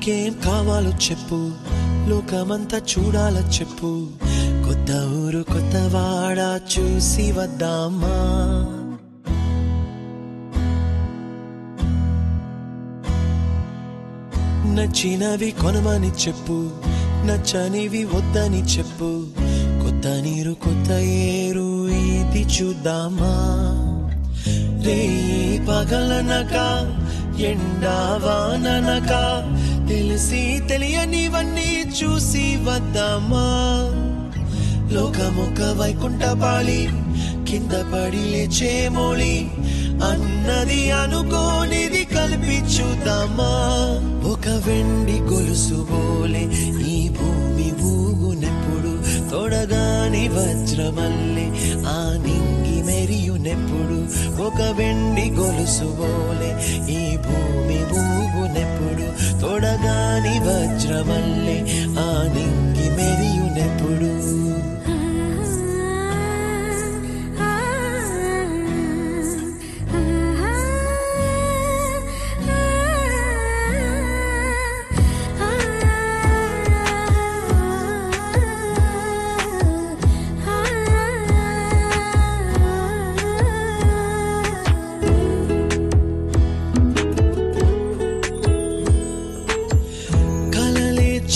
నీకేం కావాలో చెప్పు, లోకమంతా చూడాల చెప్పు, కొత్త ఊరు కొత్త వాడ చూసి వద్దామా. నచ్చినవి కొనమని చెప్పు, నచ్చనివి వద్దని చెప్పు, కొత్త నీరు కొత్త ఏరు ఇది చూద్దామా. రే పగలనక ఎండావాననక తెలిసి తెలియనివన్నీ చూసి వద్దామా. లోకమొక్క వైకుంఠపాళి కింద పడి లేచే మోళి అన్నది అనుకోనిది కలిపి చూద్దామా. ఒక వెండి గొలుసు బోలే ఈ భూమి ఊగునెప్పుడు, తొడగాని వజ్రమల్లె ఆ నింగి మెరియునెప్పుడు. ఒక వెండి గొలుసు బోలే ఈ భూమి ఊగునెప్పుడు, తొడగాని వజ్రమల్లె ఆ నింగి మెరియునెప్పుడు.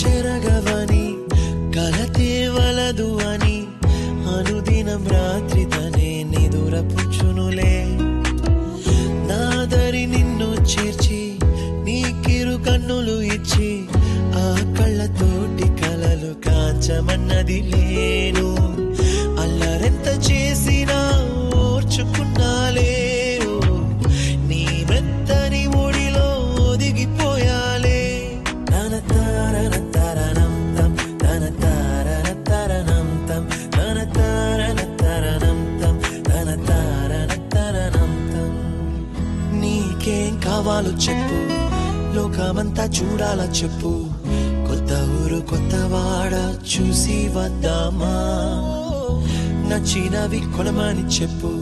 చెరగవని కలతే వలదు అని అనుదినం రాత్రి తనే నిదురపుచ్చునులే. నాదరి నిన్ను చేర్చి నీకిరు కన్నులు ఇచ్చి ఆ కళ్ళతోటి కలలు కాంచమన్నది లేను. అల్లరెంత చేసినా ఓర్చుకున్నాలే, నీ మెత్తని ఒడిలో ఒదిగిపోయాలే. నీకేం కావాలో చెప్పు, లోకమంతా చూడాల చెప్పు, కొత్త ఊరు కొత్త వాడ చూసి వద్దామా. నచ్చినవి కొనమని చెప్పు,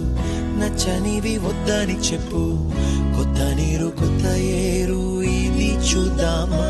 నచ్చనివి వద్దని చెప్పు, కొత్త నీరు కొత్త ఏరు ఇది చూద్దామా.